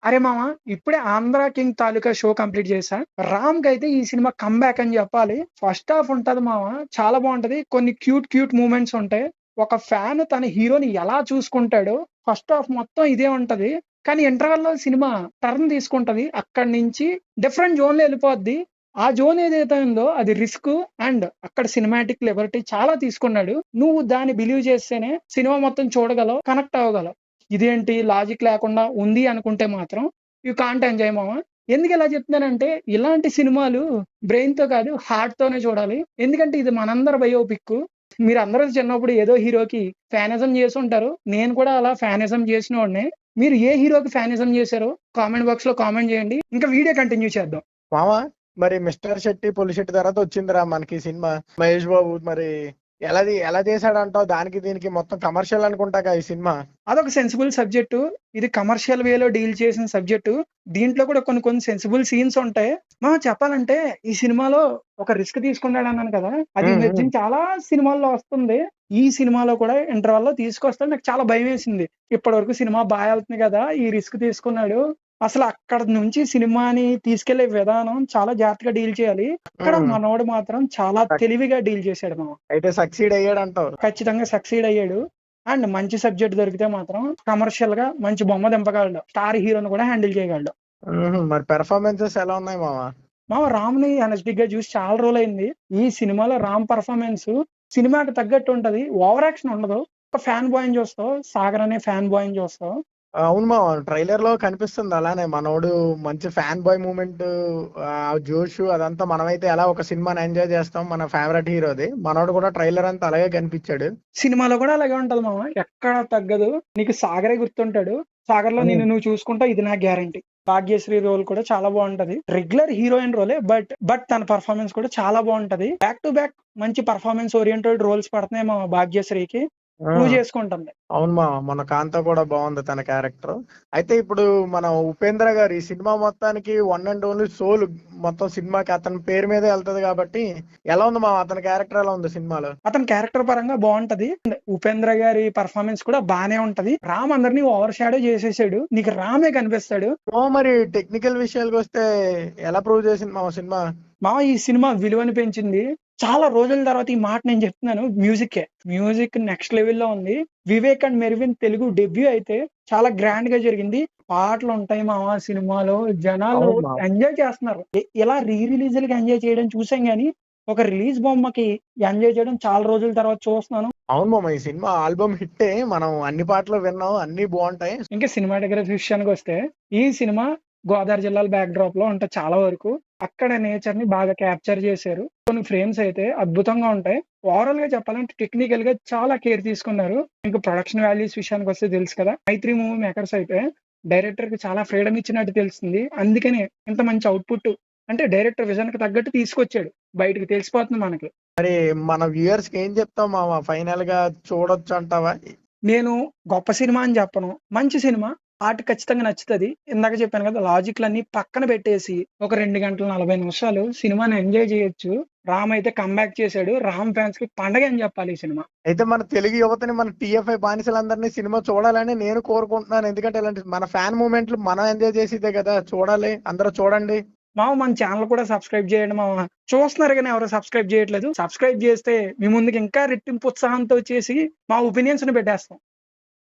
అరే మామ, ఇప్పుడే 'ఆంధ్ర కింగ్' తాలూకా షో కంప్లీట్ చేశా. 'రామ్‌కైతే ఈ సినిమా కమ్‌బ్యాక్ అని చెప్పాలి. ఫస్ట్ హాఫ్ ఉంటది మామ, చాలా బావుంటది. కొన్ని క్యూట్ మూవ్‌మెంట్స్ ఉంటాయి. ఒక ఫ్యాన్ తన హీరోని ఎలా చూసుకుంటాడో ఫస్ట్ హాఫ్ మొత్తం ఇదే ఉంటది. కానీ ఇంటర్వల్‌లో సినిమా టర్న్ తీసుకుంటది. అక్కడి నుంచి డిఫరెంట్ జోన్‌లో ఎళ్ళిపోద్ది. ఆ జోన్ ఏదైతే ఉందో అది రిస్క్ అండ్ అక్కడ సినిమాటిక్ లిబర్టీ చాలా తీసుకున్నాడు. నువ్వు దాన్ని బిలీవ్ చేస్తేనే సినిమా మొత్తం చూడగలవు, కనెక్ట్ అవ్వగలవు. ఇదేంటి లాజిక్ లేకుండా ఉంది అనుకుంటే మాత్రం యూ కాంట్ ఎంజాయ్ మామ. ఎందుకు ఇలా చెప్తున్నానంటే ఇలాంటి సినిమాలు బ్రెయిన్ తో కాదు హార్ట్ తోనే చూడాలి. ఎందుకంటే ఇది మనందరి బయోపిక్. మీరు అందరూ చిన్నప్పుడు ఏదో హీరోకి ఫ్యానిజం చేసి ఉంటారు. నేను కూడా అలా ఫ్యానిజం చేసిన వాడినే. మీరు ఏ హీరోకి ఫ్యానిజం చేశారో కామెంట్ బాక్స్ లో కామెంట్ చేయండి. ఇంకా వీడియో కంటిన్యూ చేద్దాం. మావా మరి మిస్టర్ శెట్టి పులిశెట్టి తర్వాత వచ్చిందిరా మనకి సినిమా. మహేష్ బాబు మరి ఎలా చేశాడంటావు? దానికి దీనికి మొత్తం కమర్షియల్ అనుకుంటాగా ఈ సినిమా. అదొక సెన్సిబుల్ సబ్జెక్టు. ఇది కమర్షియల్ వేలో డీల్ చేసిన సబ్జెక్టు. దీంట్లో కూడా కొన్ని సెన్సిబుల్ సీన్స్ ఉంటాయి. మనం చెప్పాలంటే ఈ సినిమాలో ఒక రిస్క్ తీసుకున్నాడు అన్నాను కదా, అది ఈ మధ్య చాలా సినిమాల్లో వస్తుంది. ఈ సినిమాలో కూడా ఇంటర్వెల్ లో తీసుకొస్తే నాకు చాలా భయం వేసింది. ఇప్పటి వరకు సినిమా బాగా వెళ్తుంది కదా, ఈ రిస్క్ తీసుకున్నాడు. అసలు అక్కడ నుంచి సినిమాని తీసుకెళ్లే విధానం చాలా జాగ్రత్తగా డీల్ చేయాలి. అక్కడ మనోడు మాత్రం చాలా తెలివిగా డీల్ చేశాడు మామ. అయితే సక్సీడ్ అయ్యాడు అంటావు? ఖచ్చితంగా సక్సీడ్ అయ్యాడు. అండ్ మంచి సబ్జెక్ట్ దొరికితే మాత్రం కమర్షియల్ గా మంచి బొమ్మ దింపగలడు. స్టార్ హీరోని కూడా హ్యాండిల్ చేయగలడు. మరి పెర్ఫార్మెన్సెస్ ఎలా ఉన్నాయి మావా? రామ్ ని ఎనర్జెటిక్ గా చూసి చాలా రోజులు అయింది. ఈ సినిమాలో రామ్ పర్ఫార్మెన్స్ సినిమాకి తగ్గట్టు ఉంటది. ఓవర్ యాక్షన్ ఉండదు. ఒక ఫ్యాన్ బాయ్ చూస్తావు, సాగర్ అనే ఫ్యాన్ బాయ్ చూస్తావు. అవును మావా, ట్రైలర్ లో కనిపిస్తుంది అలానే. మనోడు మంచి ఫ్యాన్ బాయ్ మూమెంట్, జోష్ అదంతా మనమైతే ఎలా ఒక సినిమాని ఎంజాయ్ చేస్తాం మన ఫేవరెట్ హీరోది, మనోడు కూడా ట్రైలర్ అంతా అలాగే కనిపించాడు. సినిమాలో కూడా అలాగే ఉంటది మామ, ఎక్కడ తగ్గదు. నీకు సాగరే గుర్తుంటాడు. సాగర్ లో నువ్వు చూసుకుంటా, ఇది నా గ్యారంటీ. భాగ్యశ్రీ రోల్ కూడా చాలా బాగుంటది. రెగ్యులర్ హీరోయిన్ రోలే, బట్ తన పర్ఫార్మెన్స్ కూడా చాలా బాగుంటది. బ్యాక్ టు బ్యాక్ మంచి పర్ఫార్మెన్స్ ఓరియంటెడ్ రోల్స్ పడుతున్నాయి మా భాగ్యశ్రీకి. ప్రూవ్ చేసుకుంటుంది. అవును మా, మన కాంత కూడా బాగుంది తన క్యారెక్టర్. అయితే ఇప్పుడు మన ఉపేంద్ర గారు ఈ సినిమా మొత్తానికి వన్ అండ్ ఓన్లీ సోల్, మొత్తం సినిమాకి అతని పేరు మీదే వెళ్తది కాబట్టి ఎలా ఉంది మా అతని క్యారెక్టర్? ఎలా ఉంది సినిమాలో? అతని క్యారెక్టర్ పరంగా బాగుంటది. ఉపేంద్ర గారి పర్ఫార్మెన్స్ కూడా బానే ఉంటది. రామ్ అందరినీ ఓవర్ షాడో చేసేసాడు. నీకు రామే కనిపిస్తాడు. మరి టెక్నికల్ విషయాలకు వస్తే ఎలా ప్రూవ్ చేసింది మా సినిమా? ఈ సినిమా విలువని పెంచింది. చాలా రోజుల తర్వాత ఈ మాట నేను చెప్తున్నాను. మ్యూజిక్ నెక్స్ట్ లెవెల్లో ఉంది. Vivek and Mervin Telugu debut అయితే చాలా గ్రాండ్ గా జరిగింది. పాటలు ఉంటాయి మామ సినిమాలో, జనాలు ఎంజాయ్ చేస్తున్నారు. ఇలా రిలీజ్ కి ఎంజాయ్ చేయడం చూసాం గానీ ఒక రిలీజ్ బొమ్మకి ఎంజాయ్ చేయడం చాలా రోజుల తర్వాత చూస్తున్నాను. అవును మామ, ఈ సినిమా ఆల్బమ్ హిట్టే. మనం అన్ని పాటలు విన్నాం, అన్ని బాగుంటాయి. ఇంకా సినిమాటోగ్రఫీ విషయానికి వస్తే ఈ సినిమా గోదావరి జిల్లాల బ్యాక్ డ్రాప్ లో ఉంటాయి. చాలా వరకు అక్కడ నేచర్ ని బాగా క్యాప్చర్ చేశారు. కొన్ని ఫ్రేమ్స్ అయితే అద్భుతంగా ఉంటాయి. ఓవరాల్ గా చెప్పాలంటే టెక్నికల్ గా చాలా కేర్ తీసుకున్నారు. ఇంకా ప్రొడక్షన్ వాల్యూస్ విషయానికి వస్తే తెలుసు కదా, మైత్రి మూవీ మేకర్స్ అయితే డైరెక్టర్ కి చాలా ఫ్రీడమ్ ఇచ్చినట్టు తెలుస్తుంది. అందుకనే ఇంత మంచి అవుట్పుట్, అంటే డైరెక్టర్ విజన్ కి తగ్గట్టు తీసుకొచ్చాడు. బయటకు తెలిసిపోతుంది మనకి. మరి మన వ్యూయర్స్ కి ఏం చెప్తాం మామ? ఫైనల్ గా చూడొచ్చు అంటావా? నేను గొప్ప సినిమా అని చెప్పను, మంచి సినిమా. ఆట ఖచ్చితంగా నచ్చుతుంది. ఇందాక చెప్పాను కదా, లాజిక్లన్నీ పక్కన పెట్టేసి ఒక 2 గంటల 40 నిమిషాలు సినిమాని ఎంజాయ్ చేయొచ్చు. రామ్ అయితే కంబ్యాక్ చేశాడు. రామ్ ఫ్యాన్స్ కి పండగ అని చెప్పాలి ఈ సినిమా. అయితే మన తెలుగు యువతని, మన టీఎఫ్ఐ బానిసలందరినీ సినిమా చూడాలని నేను కోరుకుంటున్నాను. ఎందుకంటే ఇలాంటి మన ఫ్యాన్ మూమెంట్లు మనం ఎంజాయ్ చేసేదే కదా, చూడాలి. అందరూ చూడండి. మన ఛానల్ కూడా సబ్స్క్రైబ్ చేయండి మామ. చూస్తున్నారు కానీ ఎవరు సబ్స్క్రైబ్ చేయట్లేదు. సబ్స్క్రైబ్ చేస్తే మీ ముందుకు ఇంకా రెట్టింపు ఉత్సాహంతో చేసి మా ఒపీనియన్స్ ని పెట్టేస్తాం.